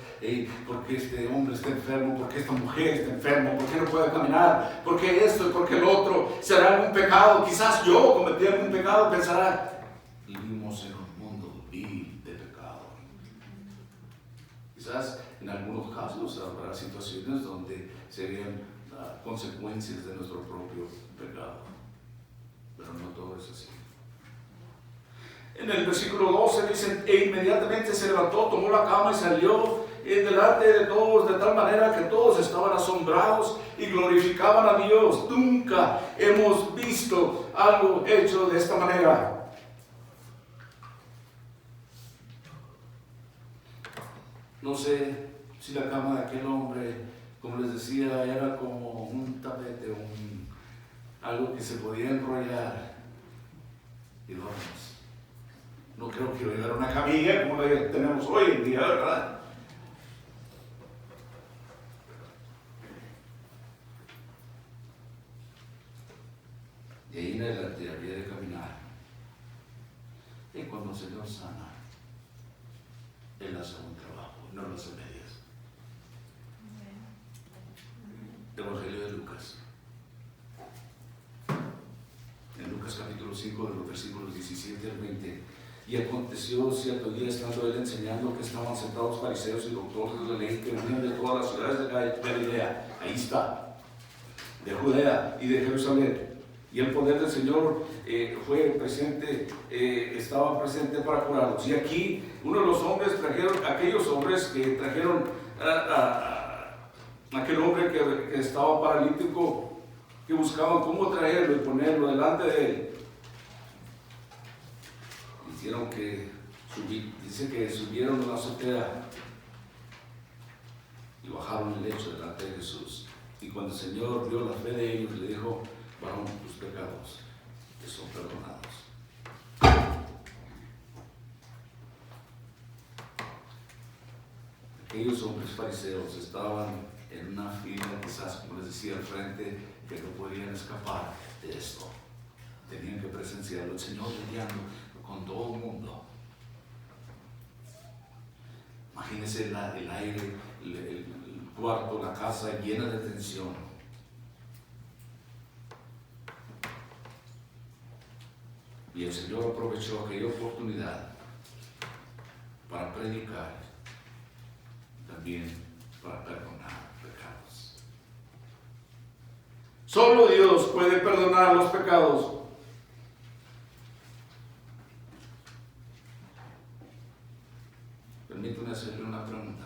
¿por qué este hombre está enfermo? ¿Por qué esta mujer está enferma? ¿Por qué no puede caminar? ¿Por qué esto y por qué el otro? ¿Será algún pecado? Quizás yo cometí algún pecado. Pensará: vivimos en un mundo vil de pecado. Quizás en algunos casos habrá situaciones donde serían consecuencias de nuestro propio pecado. Pero no todo es así. En el versículo 12 dice: e inmediatamente se levantó, tomó la cama y salió delante de todos, de tal manera que todos estaban asombrados y glorificaban a Dios. Nunca hemos visto algo hecho de esta manera. No sé si la cama de aquel hombre, como les decía, era como un tapete, algo que se podía enrollar. Y vamos, no creo que era una camilla como la que tenemos hoy en día, ¿verdad? Y ahí en adelante había de caminar. Y cuando el Señor sana, Él hace un trabajo, no lo hace medias. Evangelio de Lucas. En Lucas capítulo 5, de los versículos 17 al 20. Y aconteció cierto día, estando Él enseñando, que estaban sentados fariseos y doctores de la ley que venían de todas las ciudades de Galilea. Ahí está, de Judea y de Jerusalén. Y el poder del Señor fue presente, estaba presente para curarlos. Y aquí uno de los hombres aquellos hombres que trajeron aquel hombre que estaba paralítico, que buscaban cómo traerlo y ponerlo delante de él. Hicieron dice que subieron a la azotea y bajaron el lecho delante de Jesús. Y cuando el Señor vio la fe de ellos, le dijo: varón, tus pecados te son perdonados. Aquellos hombres fariseos estaban en una fila, quizás como les decía, al frente, que no podían escapar de esto. Tenían que presenciarlo, el Señor lidiando con todo el mundo. Imagínense el aire, el cuarto, la casa llena de tensión. Y el Señor aprovechó aquella oportunidad para predicar, también para perdonar pecados. Solo Dios puede perdonar los pecados. Permítame hacerle una pregunta.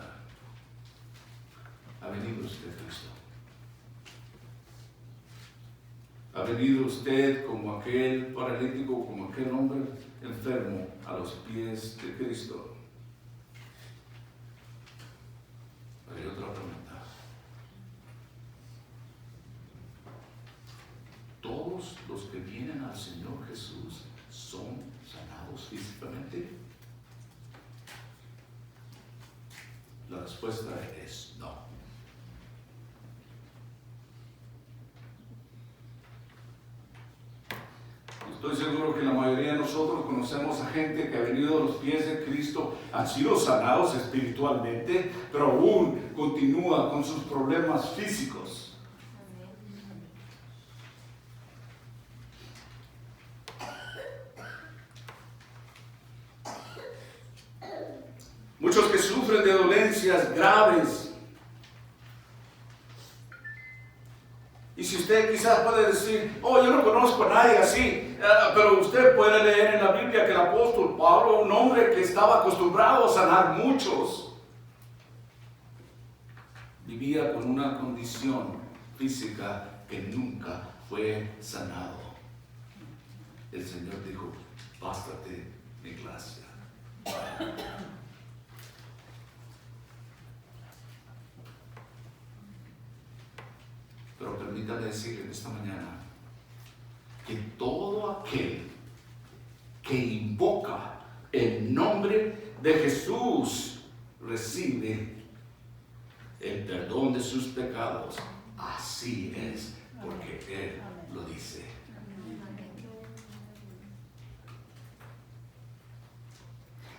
¿Ha venido usted a Cristo? ¿Ha venido usted como aquel paralítico, como aquel hombre enfermo a los pies de Cristo? Hay otra pregunta. ¿Todos los que vienen al Señor Jesús son sanados físicamente? La respuesta es no. Estoy seguro que la mayoría de nosotros conocemos a gente que ha venido a los pies de Cristo, han sido sanados espiritualmente, pero aún continúa con sus problemas físicos. Muchos que sufren de dolencias graves. Y si usted quizás puede decir: oh, yo no conozco a nadie así, pero usted puede leer en la Biblia que el apóstol Pablo, un hombre que estaba acostumbrado a sanar muchos, vivía con una condición física que nunca fue sanado. El Señor dijo: bástate mi gracia. Pero permítame decirle esta mañana que todo aquel que invoca el nombre de Jesús recibe el perdón de sus pecados. Así es, porque Él lo dice.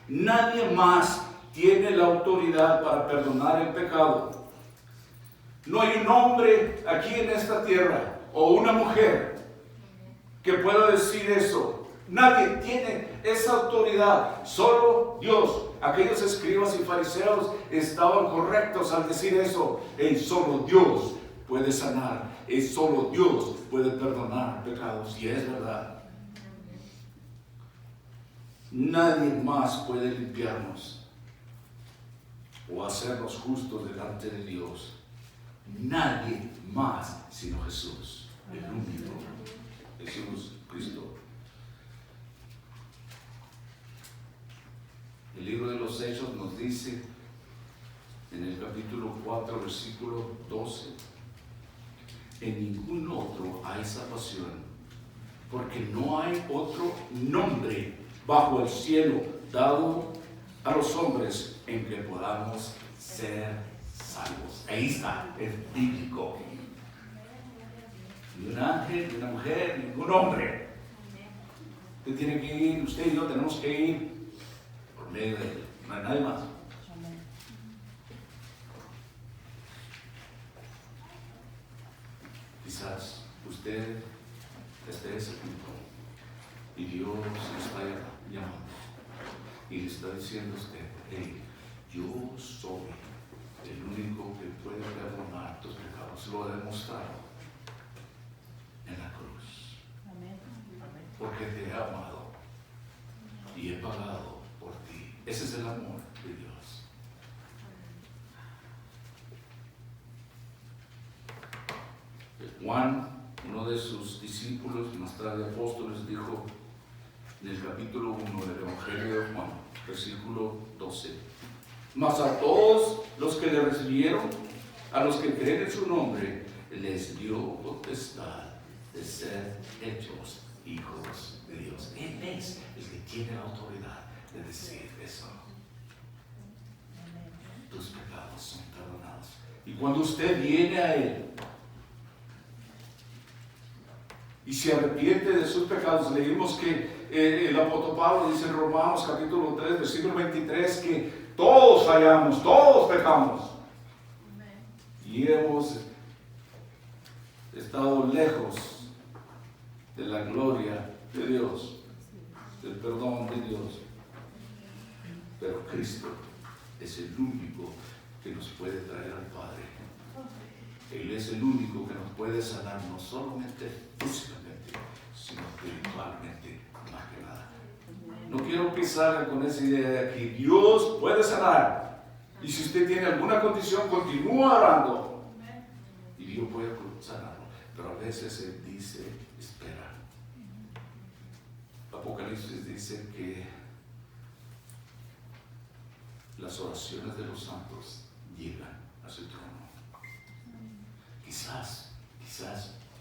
Nadie más tiene la autoridad para perdonar el pecado. No hay un hombre aquí en esta tierra o una mujer que pueda decir eso. Nadie tiene esa autoridad, solo Dios. Aquellos escribas y fariseos estaban correctos al decir eso. Solo Dios puede sanar, solo Dios puede perdonar pecados, y es verdad. Nadie más puede limpiarnos o hacernos justos delante de Dios. Nadie más sino Jesús, el único, Jesús Cristo. El libro de los Hechos nos dice en el capítulo 4, versículo 12: en ningún otro hay salvación, porque no hay otro nombre bajo el cielo dado a los hombres en que podamos ser salvos. Ahí está, es bíblico. Ni un ángel, ni una mujer, ni ningún hombre. Usted tiene que ir, usted y yo tenemos que ir por medio de él. No hay nadie más. Quizás usted esté en ese punto y Dios le está llamando y le está diciendo a usted: hey, yo soy el único que puede perdonar tus pecados. Lo he demostrado en la cruz. Porque te he amado y he pagado por ti. Ese es el amor de Dios. Juan, uno de sus discípulos y más tarde apóstoles, dijo en el capítulo 1 del Evangelio de Juan, versículo 12: mas a todos los que le recibieron, a los que creen en su nombre, les dio potestad de ser hechos hijos de Dios. Él es el que tiene la autoridad de decir eso. Tus pecados son perdonados. Y cuando usted viene a Él y se arrepiente de sus pecados, leímos que el apóstol Pablo dice en Romanos capítulo 3, versículo 23, que todos fallamos, todos pecamos. Y hemos estado lejos de la gloria de Dios, del perdón de Dios. Pero Cristo es el único que nos puede traer al Padre. Él es el único que nos puede sanar, no solamente físicamente, sino espiritualmente, más que nada. No quiero empezar con esa idea de que Dios puede sanar. Y si usted tiene alguna condición, continúa orando. Y Dios puede sanarlo. Pero a veces Él dice: espera. Apocalipsis dice que las oraciones de los santos llegan a su trono. Quizás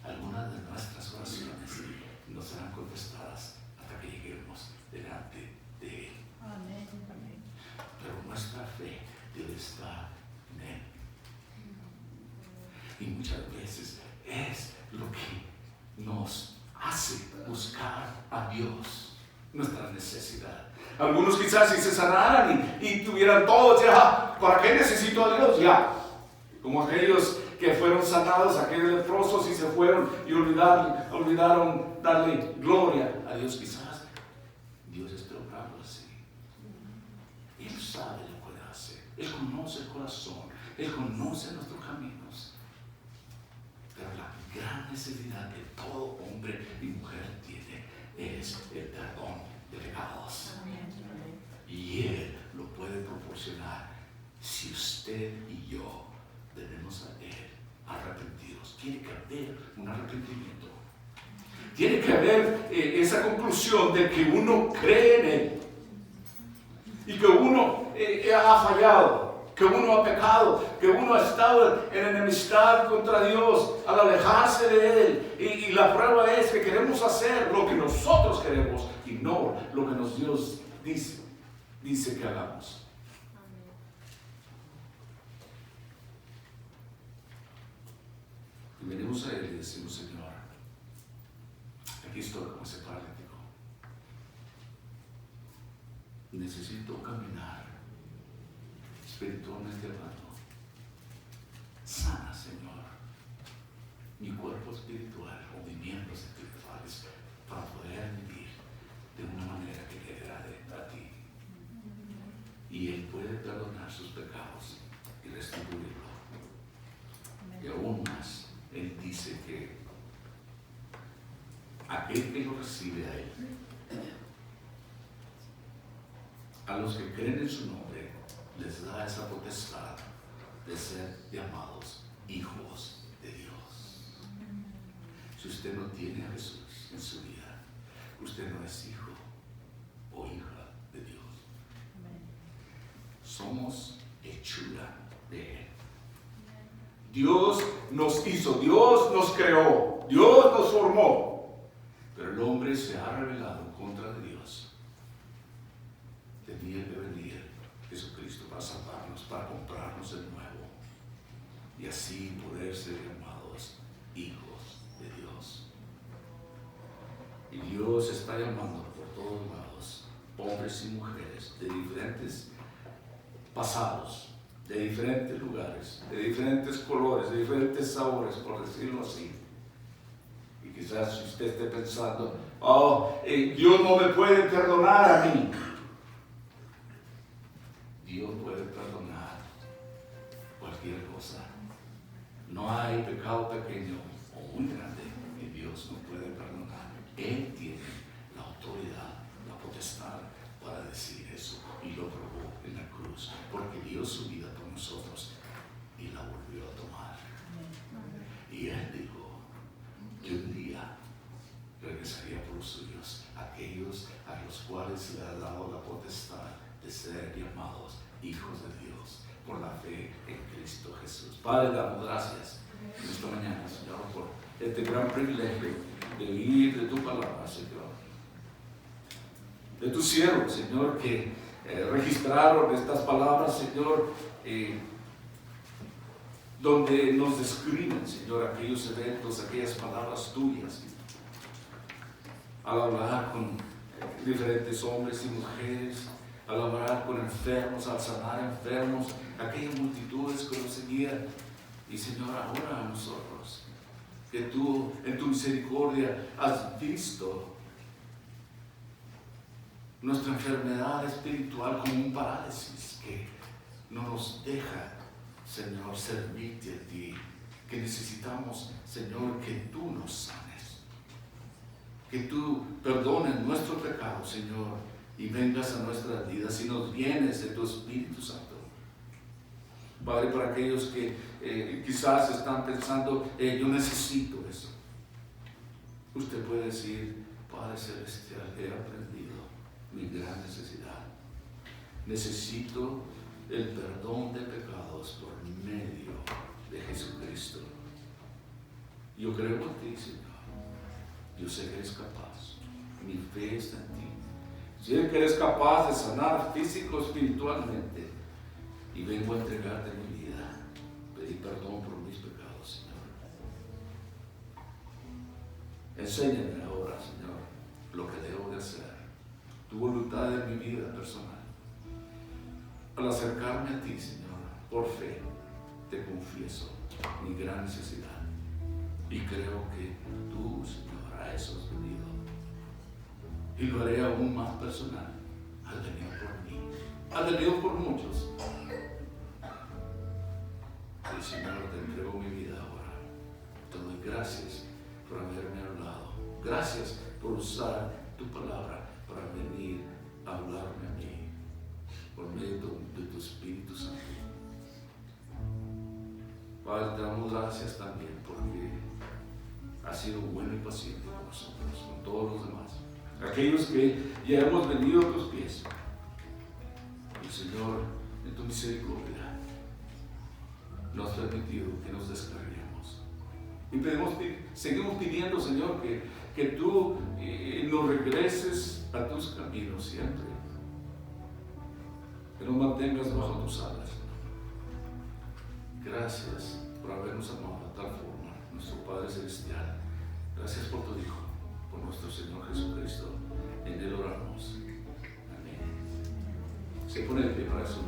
algunas de nuestras oraciones no serán contestadas hasta que lleguemos delante de Él. Amén. Pero nuestra fe debe estar en Él. Y muchas veces es lo que nos hace buscar a Dios, nuestra necesidad. Algunos quizás si se sanaran y tuvieran todo, ya, ¿para qué necesito a Dios? Ya, como aquellos que fueron sanados, aquellos leprosos, y se fueron y olvidaron darle gloria a Dios. Quizás Dios esté obrando así. Él sabe lo que puede hacer. Él conoce el corazón. Él conoce nuestros caminos. Pero la gran necesidad que todo hombre y mujer tiene es el perdón de pecados. Y Él lo puede proporcionar si usted y yo debemos a Él arrepentidos. Tiene que haber un arrepentimiento. Tiene que haber esa conclusión de que uno cree en Él y que uno ha fallado, que uno ha pecado, que uno ha estado en enemistad contra Dios al alejarse de Él. Y la prueba es que queremos hacer lo que nosotros queremos y no lo que Dios dice que hagamos. Y venimos a Él y decimos: Señor, aquí estoy como ese paralítico. Necesito caminar espiritualmente hablando. Sana, Señor, mi cuerpo espiritual o mis miembros espirituales para poder vivir de una manera que te agrade a ti. Y Él puede perdonar sus pecados y restituirlo. Y aún más, Él dice que aquel que lo recibe a Él, a los que creen en su nombre, les da esa potestad de ser llamados hijos de Dios. Si usted no tiene a Jesús en su vida, usted no es hijo o hija de Dios. Somos hechura de Él. Dios nos hizo, Dios nos creó, Dios nos formó, pero el hombre se ha rebelado en contra de Dios. Tenía que venir Jesucristo para salvarnos, para comprarnos de nuevo y así poder ser llamados hijos de Dios. Y Dios está llamando por todos lados, hombres y mujeres de diferentes pasados, de diferentes lugares, de diferentes colores, de diferentes sabores, por decirlo así. Y quizás si usted esté pensando, Dios no me puede perdonar a mí. Dios puede perdonar cualquier cosa. No hay pecado pequeño o muy grande que Dios no puede perdonar. Él tiene la autoridad, la potestad para decir eso, y lo probó en la cruz, porque dio su vida por nosotros y la volvió a tomar. Y Él dijo que un día regresaría por los suyos, aquellos a los cuales se le ha dado la potestad de ser llamados hijos de Dios por la fe en Cristo Jesús. Padre, damos gracias en esta mañana, Señor, por este gran privilegio de oír de tu palabra, Señor, de tus siervos, Señor, que registraron estas palabras, Señor, donde nos describen, Señor, aquellos eventos, aquellas palabras tuyas, al hablar con diferentes hombres y mujeres, al hablar con enfermos, al sanar enfermos, aquellas multitudes que los seguían. Y Señor, ahora a nosotros, que tú en tu misericordia has visto nuestra enfermedad espiritual como un parálisis que no nos deja, Señor, servirte a ti, que necesitamos, Señor, que tú nos sanes, que tú perdones nuestro pecado, Señor, y vengas a nuestras vidas y nos llenes de tu Espíritu Santo. Padre, para aquellos que quizás están pensando, yo necesito eso, usted puede decir, Padre Celestial, he aprendido mi gran necesidad. Necesito el perdón de pecados por medio de Jesucristo. Yo creo en ti, Señor. Yo sé que eres capaz. Mi fe está en ti. Sé que eres capaz de sanar físico, espiritualmente. Y vengo a entregarte mi vida. Pedí perdón por mis pecados, Señor. Enséñame ahora, Señor, lo que debo de hacer. Tu voluntad en mi vida personal. Al acercarme a ti, Señor, por fe, te confieso mi gran necesidad. Y creo que tú, Señor, a eso has venido. Y lo haré aún más personal. Has venido por mí. Has venido por muchos. Y Señor, te entrego mi vida ahora. Te doy gracias por haberme hablado. Gracias por usar tu palabra para venir a hablarme a mí por medio de tu Espíritu Santo. Padre, te damos gracias también porque has sido bueno y paciente con nosotros, con todos los demás, aquellos que ya hemos venido a tus pies. Y Señor, en tu misericordia nos has permitido que nos descarguemos. Y seguimos pidiendo, Señor, que tú nos regreses a tus caminos siempre. Que nos mantengas bajo tus alas. Gracias por habernos amado de tal forma, nuestro Padre Celestial. Gracias por tu Hijo, por nuestro Señor Jesucristo. En Él oramos. Amén. Se pone de pie para su